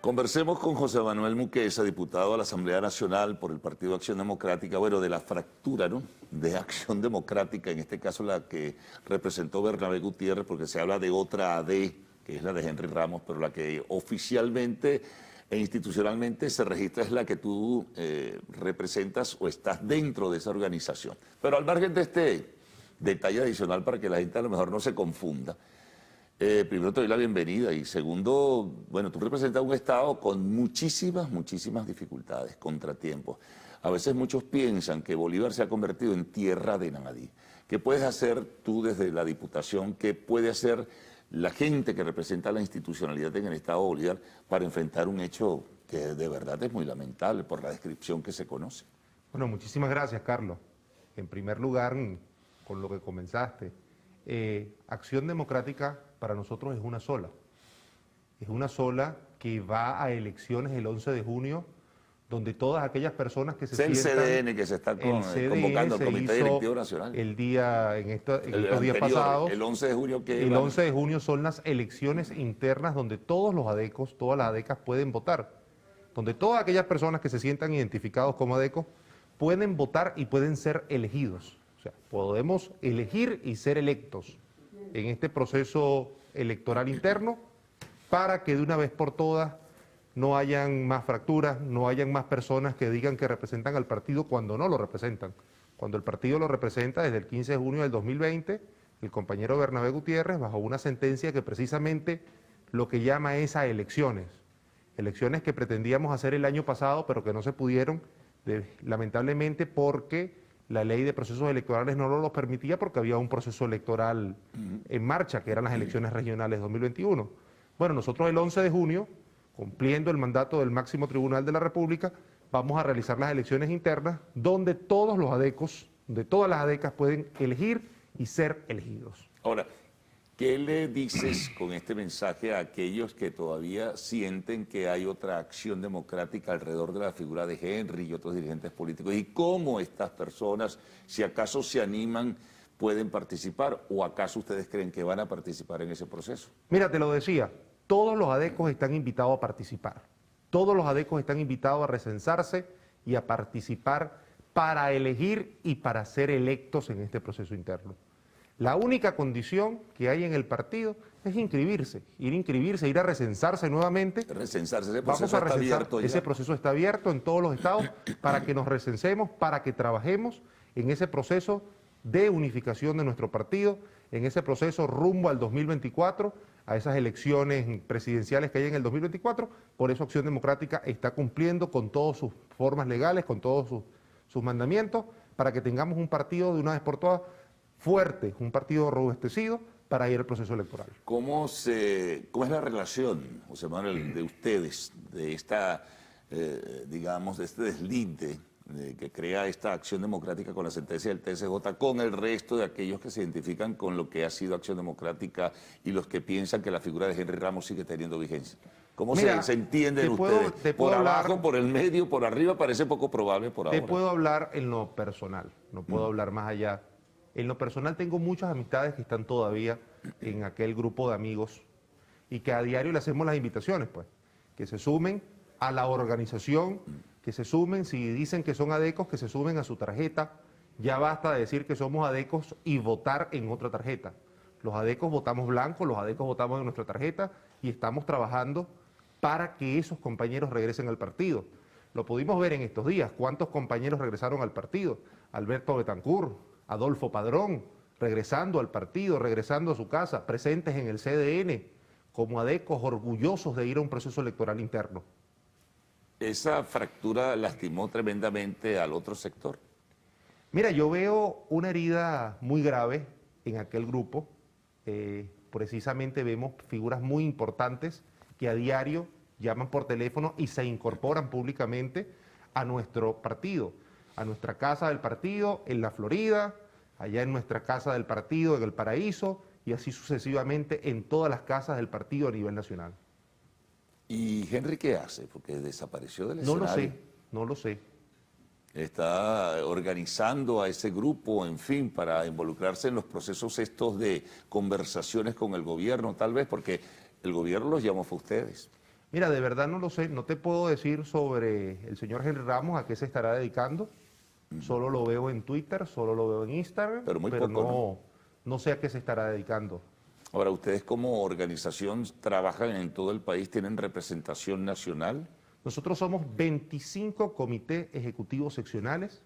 Conversemos con José Manuel Muqueza, diputado a la Asamblea Nacional por el Partido Acción Democrática, bueno, de la fractura, ¿no?, de Acción Democrática, en este caso la que representó Bernabé Gutiérrez, porque se habla de otra AD, que es la de Henry Ramos, pero la que oficialmente e institucionalmente se registra es la que tú representas o estás dentro de esa organización. Pero al margen de este detalle adicional para que la gente a lo mejor no se confunda, primero te doy la bienvenida y segundo, bueno, tú representas un Estado con muchísimas dificultades, contratiempos. A veces muchos piensan que Bolívar se ha convertido en tierra de nadie. ¿Qué puedes hacer tú desde la Diputación? ¿Qué puede hacer la gente que representa la institucionalidad en el Estado de Bolívar para enfrentar un hecho que de verdad es muy lamentable por la descripción que se conoce? Bueno, muchísimas gracias, Carlos. En primer lugar, con lo que comenzaste, Acción Democrática para nosotros es una sola. Es una sola que va a elecciones el 11 de junio, donde todas aquellas personas que se sientan... Es el CDN que se está convocando, el Comité Directivo Nacional. El día, en estos días pasados. El 11 de junio que... El 11 de junio son las elecciones internas donde todos los adecos, todas las adecas pueden votar. Donde todas aquellas personas que se sientan identificados como adecos pueden votar y pueden ser elegidos. O sea, podemos elegir y ser electos en este proceso electoral interno para que de una vez por todas no hayan más fracturas, no hayan más personas que digan que representan al partido cuando no lo representan. Cuando el partido lo representa desde el 15 de junio del 2020, el compañero Bernabé Gutiérrez, bajo una sentencia que precisamente lo que llama es a elecciones. Elecciones que pretendíamos hacer el año pasado, pero que no se pudieron, lamentablemente porque la ley de procesos electorales no lo permitía porque había un proceso electoral en marcha, que eran las elecciones regionales 2021. Bueno, nosotros el 11 de junio, cumpliendo el mandato del máximo tribunal de la República, vamos a realizar las elecciones internas donde todos los adecos, de todas las adecas pueden elegir y ser elegidos. Ahora, ¿qué le dices con este mensaje a aquellos que todavía sienten que hay otra acción democrática alrededor de la figura de Henry y otros dirigentes políticos? ¿Y cómo estas personas, si acaso se animan, pueden participar o acaso ustedes creen que van a participar en ese proceso? Mira, te lo decía, todos los adecos están invitados a participar. Todos los adecos están invitados a recensarse y a participar para elegir y para ser electos en este proceso interno. La única condición que hay en el partido es inscribirse, ir a recensarse nuevamente. Recensarse, ese proceso está abierto ya. Ese proceso está abierto en todos los estados para que nos recensemos, para que trabajemos en ese proceso de unificación de nuestro partido, en ese proceso rumbo al 2024, a esas elecciones presidenciales que hay en el 2024. Por eso Acción Democrática está cumpliendo con todas sus formas legales, con todos sus mandamientos, para que tengamos un partido de una vez por todas fuerte, un partido robustecido para ir al proceso electoral. ¿Cómo es la relación, José Manuel, de ustedes, de esta, digamos, de este deslinde que crea esta Acción Democrática con la sentencia del TSJ, con el resto de aquellos que se identifican con lo que ha sido Acción Democrática y los que piensan que la figura de Henry Ramos sigue teniendo vigencia? ¿Cómo se entienden ustedes? ¿Por abajo, por el medio, por arriba? Parece poco probable por ahora. Te puedo hablar en lo personal, no puedo hablar más allá. En lo personal tengo muchas amistades que están todavía en aquel grupo de amigos y que a diario le hacemos las invitaciones, pues, que se sumen a la organización, que se sumen, si dicen que son adecos, que se sumen a su tarjeta. Ya basta de decir que somos adecos y votar en otra tarjeta. Los adecos votamos blanco, los adecos votamos en nuestra tarjeta y estamos trabajando para que esos compañeros regresen al partido. Lo pudimos ver en estos días, cuántos compañeros regresaron al partido. Alberto Betancur, Adolfo Padrón, regresando al partido, regresando a su casa, presentes en el CDN, como adecos orgullosos de ir a un proceso electoral interno. ¿Esa fractura lastimó tremendamente al otro sector? Mira, yo veo una herida muy grave en aquel grupo. Precisamente vemos figuras muy importantes que a diario llaman por teléfono y se incorporan públicamente a nuestro partido, a nuestra casa del partido en la Florida, allá en nuestra casa del partido en el Paraíso y así sucesivamente en todas las casas del partido a nivel nacional. ¿Y Henry qué hace? Porque desapareció del escenario. No lo sé. está organizando a ese grupo, en fin, para involucrarse en los procesos estos de conversaciones con el gobierno, tal vez, porque el gobierno los llamó a ustedes. Mira, de verdad no lo sé, no te puedo decir sobre el señor Henry Ramos a qué se estará dedicando. Solo lo veo en Twitter, solo lo veo en Instagram, Pero muy poco, no sé a qué se estará dedicando. Ahora, ¿ustedes como organización trabajan en todo el país? ¿Tienen representación nacional? Nosotros somos 25 comités ejecutivos seccionales,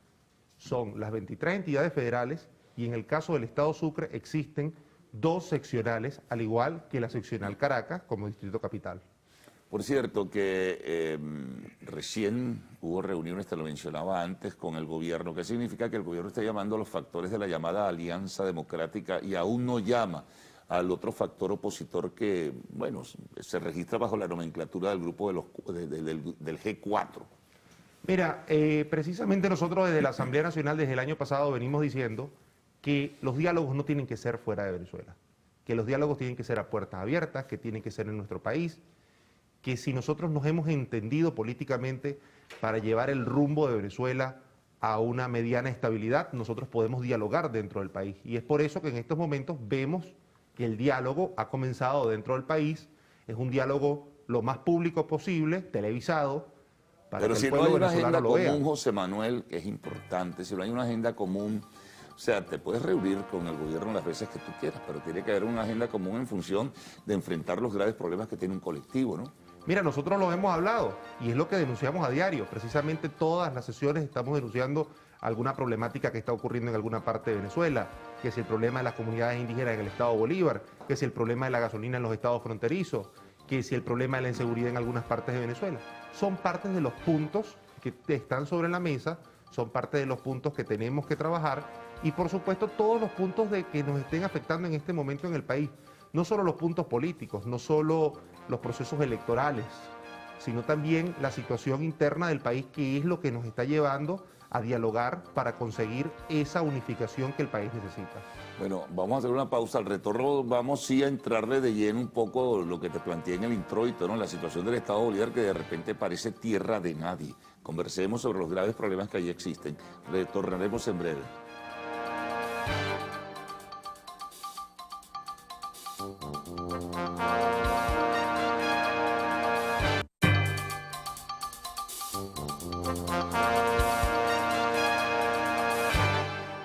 son las 23 entidades federales y en el caso del Estado Sucre existen 2 seccionales, al igual que la seccional Caracas como Distrito Capital. Por cierto, que recién hubo reuniones, te lo mencionaba antes, con el gobierno. ¿Qué significa? Que el gobierno está llamando a los factores de la llamada Alianza Democrática y aún no llama al otro factor opositor que, bueno, se registra bajo la nomenclatura del grupo del G4. Mira, precisamente nosotros desde la Asamblea Nacional, desde el año pasado, venimos diciendo que los diálogos no tienen que ser fuera de Venezuela, que los diálogos tienen que ser a puertas abiertas, que tienen que ser en nuestro país, que si nosotros nos hemos entendido políticamente para llevar el rumbo de Venezuela a una mediana estabilidad, nosotros podemos dialogar dentro del país. Y es por eso que en estos momentos vemos que el diálogo ha comenzado dentro del país, es un diálogo lo más público posible, televisado, para Pero que si el no pueblo hay una venezolano agenda lo vea. común, José Manuel, que es importante, si no hay una agenda común, o sea, te puedes reunir con el gobierno las veces que tú quieras, pero tiene que haber una agenda común en función de enfrentar los graves problemas que tiene un colectivo, ¿no? Mira, nosotros lo hemos hablado y es lo que denunciamos a diario. Precisamente todas las sesiones estamos denunciando alguna problemática que está ocurriendo en alguna parte de Venezuela, que es el problema de las comunidades indígenas en el estado Bolívar, que es el problema de la gasolina en los estados fronterizos, que es el problema de la inseguridad en algunas partes de Venezuela. Son partes de los puntos que están sobre la mesa, son parte de los puntos que tenemos que trabajar y por supuesto todos los puntos que nos estén afectando en este momento en el país. No solo los puntos políticos, no solo los procesos electorales, sino también la situación interna del país, que es lo que nos está llevando a dialogar para conseguir esa unificación que el país necesita. Bueno, vamos a hacer una pausa. Al retorno vamos sí a entrarle de lleno un poco lo que te planteé en el introito, ¿no? La situación del Estado Bolívar que de repente parece tierra de nadie. Conversemos sobre los graves problemas que allí existen. Retornaremos en breve.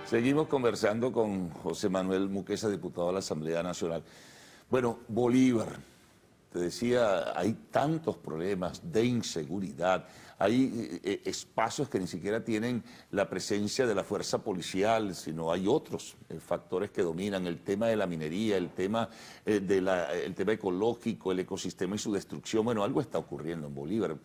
Seguimos conversando con José Manuel Muqueza, diputado de la Asamblea Nacional. Bueno, Bolívar, te decía, hay tantos problemas de inseguridad, hay espacios que ni siquiera tienen la presencia de la fuerza policial, sino hay otros factores que dominan, el tema de la minería, el tema, el tema ecológico, el ecosistema y su destrucción. Bueno, algo está ocurriendo en Bolívar.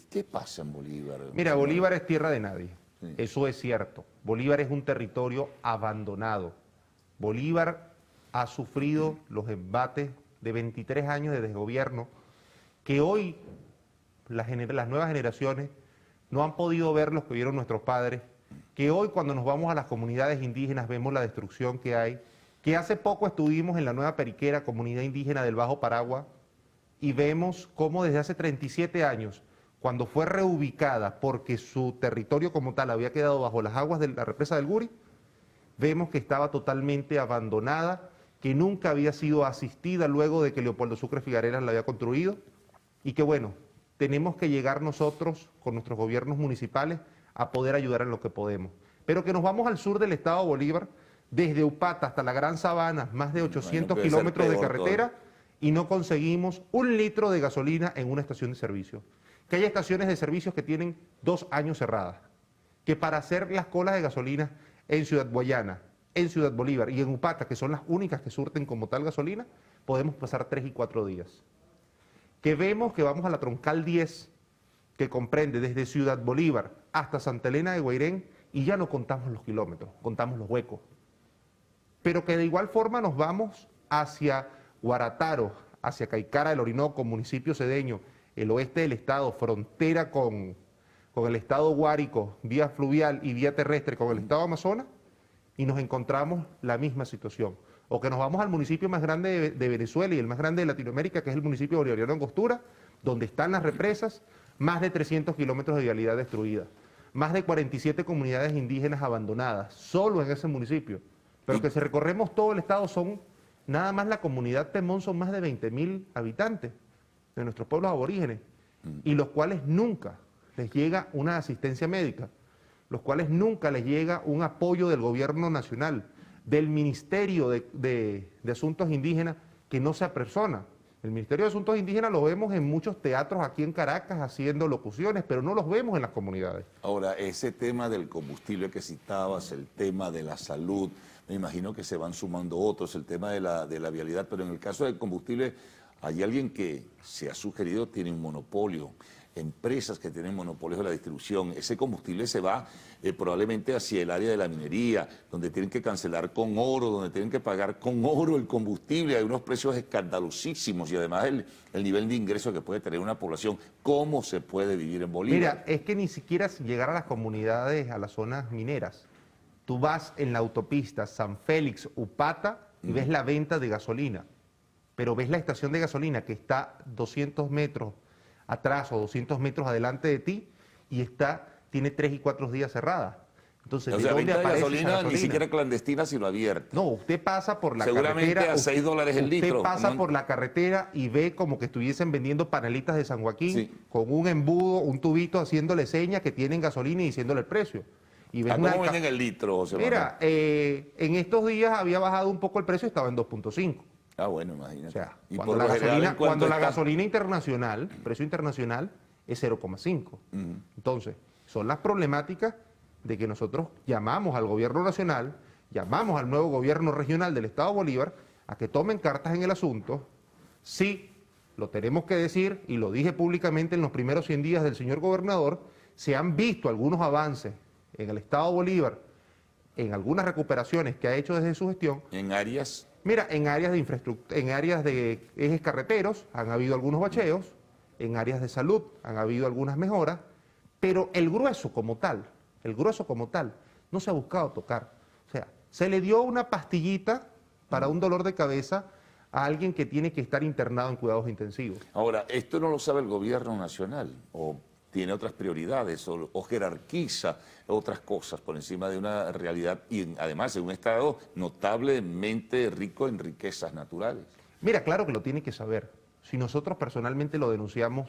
¿Qué pasa en Bolívar? Mira, Bolívar es tierra de nadie. Sí. Eso es cierto. Bolívar es un territorio abandonado. Bolívar ha sufrido los embates de 23 años de desgobierno que hoy las nuevas generaciones no han podido ver los que vieron nuestros padres, que hoy cuando nos vamos a las comunidades indígenas vemos la destrucción que hay, que hace poco estuvimos en la Nueva Periquera, comunidad indígena del Bajo Paragua, y vemos cómo desde hace 37 años, cuando fue reubicada porque su territorio como tal había quedado bajo las aguas de la represa del Guri, vemos que estaba totalmente abandonada, que nunca había sido asistida luego de que Leopoldo Sucre Figarelas la había construido, y que bueno, tenemos que llegar nosotros con nuestros gobiernos municipales a poder ayudar en lo que podemos. Pero que nos vamos al sur del estado Bolívar, desde Upata hasta la Gran Sabana, más de 800 kilómetros de carretera, y no conseguimos 1 litro de gasolina en una estación de servicio. Que hay estaciones de servicios que tienen 2 años cerradas, que para hacer las colas de gasolina en Ciudad Guayana, en Ciudad Bolívar y en Upata, que son las únicas que surten como tal gasolina, podemos pasar 3 y 4 días. Que vemos que vamos a la troncal 10, que comprende desde Ciudad Bolívar hasta Santa Elena de Guairén, y ya no contamos los kilómetros, contamos los huecos. Pero que de igual forma nos vamos hacia Guarataro, hacia Caicara del Orinoco, municipio cedeño, el oeste del estado, frontera con el estado Guárico, vía fluvial y vía terrestre con el estado Amazonas, y nos encontramos la misma situación. O que nos vamos al municipio más grande de Venezuela y el más grande de Latinoamérica, que es el municipio bolivariano de Angostura, donde están las represas, más de 300 kilómetros de vialidad destruida. más de 47 comunidades indígenas abandonadas, solo en ese municipio. Pero que si recorremos todo el estado son, nada más la comunidad Temón son más de 20.000 habitantes de nuestros pueblos aborígenes, y los cuales nunca les llega una asistencia médica, los cuales nunca les llega un apoyo del gobierno nacional, del Ministerio de Asuntos Indígenas, que no se apersona. El Ministerio de Asuntos Indígenas lo vemos en muchos teatros aquí en Caracas haciendo locuciones, pero no los vemos en las comunidades. Ahora, ese tema del combustible que citabas, el tema de la salud, me imagino que se van sumando otros, el tema de la vialidad, pero en el caso del combustible, hay alguien que se ha sugerido tiene un monopolio, empresas que tienen monopolios de la distribución. Ese combustible se va probablemente hacia el área de la minería, donde tienen que cancelar con oro, donde tienen que pagar con oro el combustible. Hay unos precios escandalosísimos y además el nivel de ingreso que puede tener una población. ¿Cómo se puede vivir en Bolivia? Mira, es que ni siquiera llegar a las comunidades, a las zonas mineras. Tú vas en la autopista San Félix, Upata, y ves la venta de gasolina, pero ves la estación de gasolina que está 200 metros atrás o 200 metros adelante de ti y tiene 3 y 4 días cerrada. Entonces, o sea, venta de gasolina ni siquiera clandestina, sino abierta. No, usted pasa por la seguramente carretera. Seguramente a $6 el litro. Usted pasa por la carretera y ve como que estuviesen vendiendo panelitas de San Joaquín con un embudo, un tubito haciéndole señas que tienen gasolina y diciéndole el precio. Y ves ¿Cómo venden el litro, José Manuel? Mira, en estos días había bajado un poco el precio, estaba en 2.5. Ah, bueno, imagínate. O sea, ¿Y cuando la gasolina internacional, precio internacional, es 0,5. Entonces, son las problemáticas de que nosotros llamamos al gobierno nacional, llamamos al nuevo gobierno regional del Estado Bolívar a que tomen cartas en el asunto. Sí, lo tenemos que decir, y lo dije públicamente en los primeros 100 días del señor gobernador, se han visto algunos avances en el Estado Bolívar, en algunas recuperaciones que ha hecho desde su gestión. ¿En áreas? Mira, en áreas de infraestructura, en áreas de ejes carreteros han habido algunos bacheos, en áreas de salud han habido algunas mejoras, pero el grueso como tal, no se ha buscado tocar. O sea, se le dio una pastillita para un dolor de cabeza a alguien que tiene que estar internado en cuidados intensivos. Ahora, ¿esto no lo sabe el gobierno nacional? ¿O tiene otras prioridades o jerarquiza otras cosas por encima de una realidad y además en un estado notablemente rico en riquezas naturales? Mira, claro que lo tiene que saber. Si nosotros personalmente lo denunciamos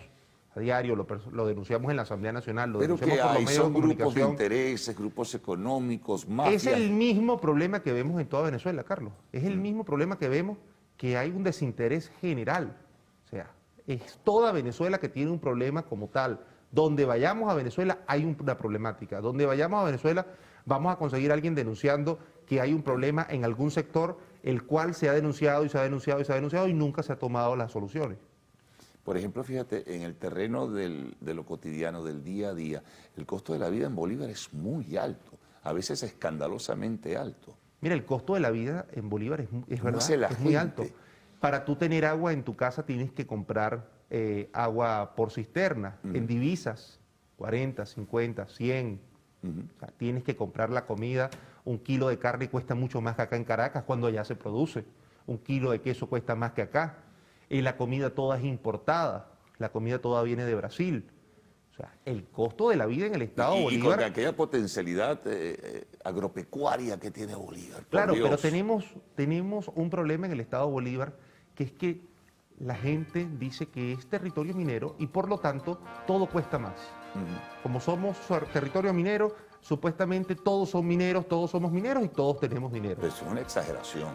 a diario, lo denunciamos en la Asamblea Nacional, lo denunciamos por los medios de comunicación. Grupos de intereses, grupos económicos, mafias. Es el mismo problema que vemos en toda Venezuela, Carlos. Es el mismo problema que vemos, que hay un desinterés general. O sea, es toda Venezuela que tiene un problema como tal. Donde vayamos a Venezuela hay una problemática. Donde vayamos a Venezuela vamos a conseguir a alguien denunciando que hay un problema en algún sector, el cual se ha denunciado y se ha denunciado y se ha denunciado y nunca se ha tomado las soluciones. Por ejemplo, fíjate, en el terreno de lo cotidiano, del día a día, el costo de la vida en Bolívar es muy alto, a veces escandalosamente alto. Mira, el costo de la vida en Bolívar es verdad, es muy alto. Para tú tener agua en tu casa tienes que comprar agua por cisterna, en divisas, 40, 50, 100. O sea, tienes que comprar la comida. Un kilo de carne cuesta mucho más que acá en Caracas cuando allá se produce. Un kilo de queso cuesta más que acá. Y la comida toda es importada. La comida toda viene de Brasil. O sea, el costo de la vida en el estado de Bolívar... Y con aquella potencialidad agropecuaria que tiene Bolívar. Claro, pero tenemos un problema en el estado de Bolívar, que es que la gente dice que es territorio minero y por lo tanto todo cuesta más. Como somos territorio minero, supuestamente todos son mineros, todos somos mineros y todos tenemos dinero. Pero eso es una exageración,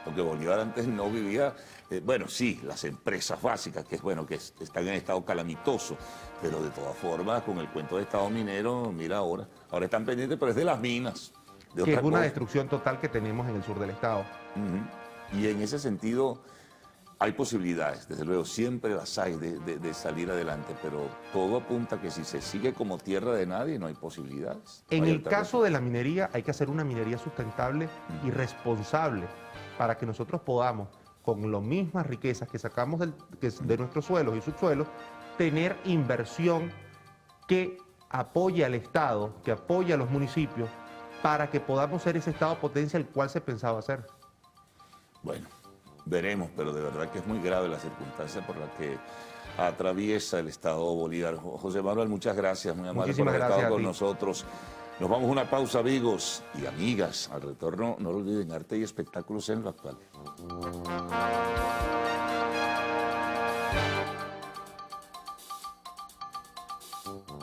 porque Bolívar antes no vivía, bueno, sí, las empresas básicas, que es bueno, que están en estado calamitoso, pero de todas formas, con el cuento de estado minero, mira ahora están pendientes, pero es de las minas. Que es una destrucción total que tenemos en el sur del estado. Y en ese sentido... hay posibilidades, desde luego, siempre las hay de salir adelante, pero todo apunta que si se sigue como tierra de nadie, no hay posibilidades. En el caso de la minería, hay que hacer una minería sustentable y responsable para que nosotros podamos, con las mismas riquezas que sacamos de nuestros suelos y subsuelos, tener inversión que apoye al Estado, que apoye a los municipios, para que podamos ser ese Estado potencia el cual se pensaba ser. Bueno. Veremos, pero de verdad que es muy grave la circunstancia por la que atraviesa el Estado Bolívar. José Manuel, muchas gracias, muy amable por Muchísimas haber gracias estado a con ti. nosotros. Nos vamos a una pausa, amigos y amigas. Al retorno, no lo olviden, arte y espectáculos en lo actual.